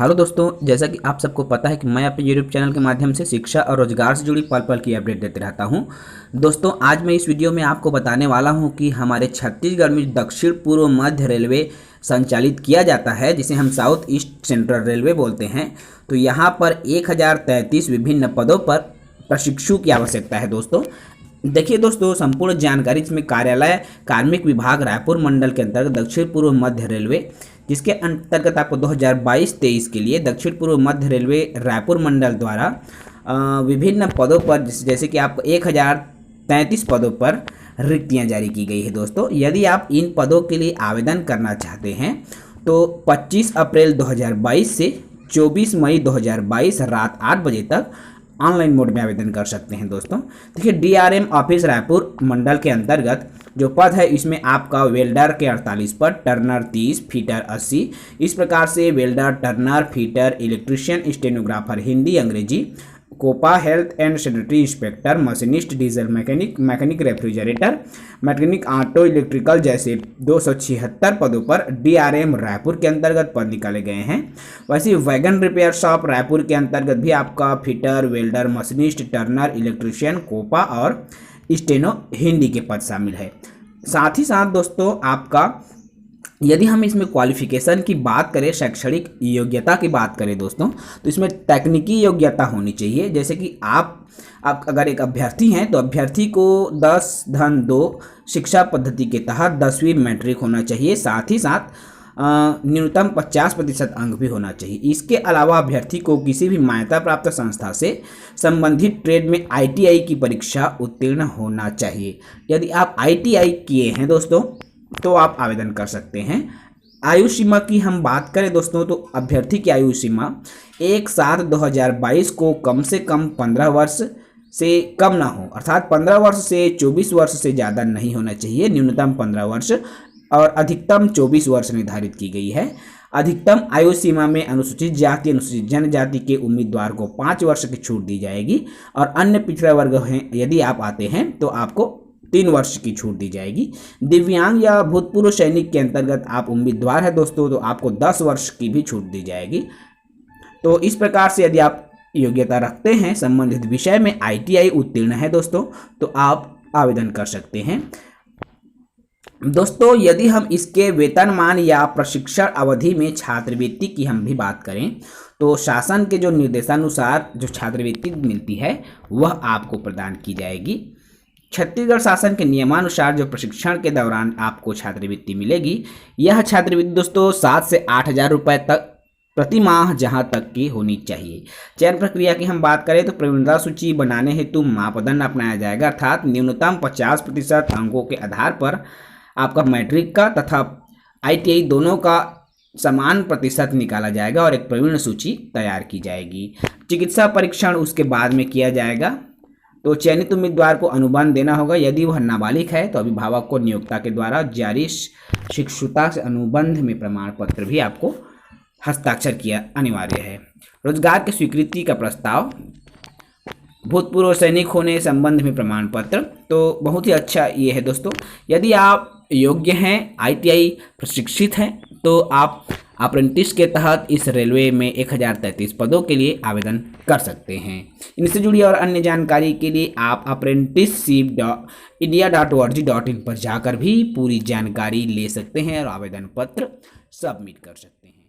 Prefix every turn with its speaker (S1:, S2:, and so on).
S1: Hello दोस्तों, जैसा कि आप सबको पता है कि मैं अपने यूट्यूब चैनल के माध्यम से शिक्षा और रोजगार से जुड़ी पल पल की अपडेट देते रहता हूं। दोस्तों, आज मैं इस वीडियो में आपको बताने वाला हूं कि हमारे छत्तीसगढ़ में दक्षिण पूर्व मध्य रेलवे संचालित किया जाता है, जिसे हम साउथ ईस्ट सेंट्रल रेलवे बोलते हैं। तो यहाँ पर 1033 विभिन्न पदों पर प्रशिक्षु की आवश्यकता है। दोस्तों देखिए दोस्तों, संपूर्ण जानकारी इसमें कार्यालय कार्मिक विभाग रायपुर मंडल के अंतर्गत दक्षिण पूर्व मध्य रेलवे, जिसके अंतर्गत आपको 2022-23 के लिए दक्षिण पूर्व मध्य रेलवे रायपुर मंडल द्वारा विभिन्न पदों पर जैसे कि आपको 1033 पदों पर रिक्तियां जारी की गई है। दोस्तों, यदि आप इन पदों के लिए आवेदन करना चाहते हैं तो 25 अप्रैल 2022 से 24 मई 2022 रात 8 बजे तक ऑनलाइन मोड में आवेदन कर सकते हैं। दोस्तों देखिए, डीआरएम ऑफिस रायपुर मंडल के अंतर्गत जो पद है इसमें आपका वेल्डर के 48 पद, टर्नर 30, फीटर 80, इस प्रकार से welder, turner, fitter, electrician, stenographer Hindi अंग्रेजी, COPA health and sanitary inspector, machinist, diesel mechanic, mechanic refrigerator, mechanic auto electrical जैसे 276 पदों पर डीआरएम रायपुर के अंतर्गत पद निकाले गए हैं। वैसे वैगन रिपेयर शॉप रायपुर के अंतर्गत भी आपका fitter, welder, machinist, turner, electrician, COPA और स्टेनो हिंदी के पद शामिल है। साथ ही साथ दोस्तों, आपका यदि हम इसमें क्वालिफिकेशन की बात करें, शैक्षणिक योग्यता की बात करें दोस्तों, तो इसमें तकनीकी योग्यता होनी चाहिए। जैसे कि आप अगर एक अभ्यर्थी हैं तो अभ्यर्थी को 10-2 शिक्षा पद्धति के तहत 10वीं मैट्रिक होना चाहिए। साथ ही साथ न्यूनतम 50% अंक भी होना चाहिए। इसके अलावा अभ्यर्थी को किसी भी मान्यता प्राप्त संस्था से संबंधित ट्रेड में ITI की परीक्षा उत्तीर्ण होना चाहिए। यदि आप ITI किए हैं दोस्तों तो आप आवेदन कर सकते हैं। आयु सीमा की हम बात करें दोस्तों, तो अभ्यर्थी की आयु सीमा 1/7/2022 को कम से कम 15 वर्ष से कम ना हो, अर्थात 15 वर्ष से 24 वर्ष से ज़्यादा नहीं होना चाहिए। न्यूनतम 15 वर्ष और अधिकतम 24 वर्ष निर्धारित की गई है। अधिकतम आयु सीमा में अनुसूचित जाति, अनुसूचित जनजाति के उम्मीदवार को 5 वर्ष की छूट दी जाएगी और अन्य पिछड़ा वर्ग हैं यदि आप आते हैं तो आपको 3 वर्ष की छूट दी जाएगी। दिव्यांग या भूतपूर्व सैनिक के अंतर्गत आप उम्मीदवार है दोस्तों, तो आपको 10 वर्ष की भी छूट दी जाएगी। तो इस प्रकार से यदि आप योग्यता रखते हैं, संबंधित विषय में ITI उत्तीर्ण है दोस्तों, तो आप आवेदन कर सकते हैं। दोस्तों, यदि हम इसके वेतनमान या प्रशिक्षण अवधि में छात्रवृत्ति की हम भी बात करें तो शासन के जो निर्देशानुसार जो छात्रवृत्ति मिलती है वह आपको प्रदान की जाएगी। छत्तीसगढ़ शासन के नियमानुसार जो प्रशिक्षण के दौरान आपको छात्रवृत्ति मिलेगी, यह छात्रवृत्ति दोस्तों 7 से 8 हज़ार रुपये तक प्रति माह जहां तक की होनी चाहिए। चयन प्रक्रिया की हम बात करें तो प्रवीणता सूची बनाने हेतु मापदंड अपनाया जाएगा, अर्थात न्यूनतम 50% अंकों के आधार पर आपका मैट्रिक का तथा ITI दोनों का समान प्रतिशत निकाला जाएगा और एक प्रवीण सूची तैयार की जाएगी। चिकित्सा परीक्षण उसके बाद में किया जाएगा। तो चयनित उम्मीदवार को अनुबंध देना होगा। यदि वह नाबालिग है तो अभिभावक को नियोक्ता के द्वारा जारी शिक्षुता से अनुबंध में प्रमाण पत्र भी आपको हस्ताक्षर किया अनिवार्य है। रोजगार की स्वीकृति का प्रस्ताव, भूतपूर्व सैनिक होने संबंध में प्रमाण पत्र, तो बहुत ही अच्छा ये है दोस्तों। यदि आप योग्य हैं, ITI प्रशिक्षित हैं, तो आप अप्रेंटिस के तहत इस रेलवे में 1033 पदों के लिए आवेदन कर सकते हैं। इनसे जुड़ी और अन्य जानकारी के लिए आप apprenticeship.india.org.in पर जाकर भी पूरी जानकारी ले सकते हैं और आवेदन पत्र सबमिट कर सकते हैं।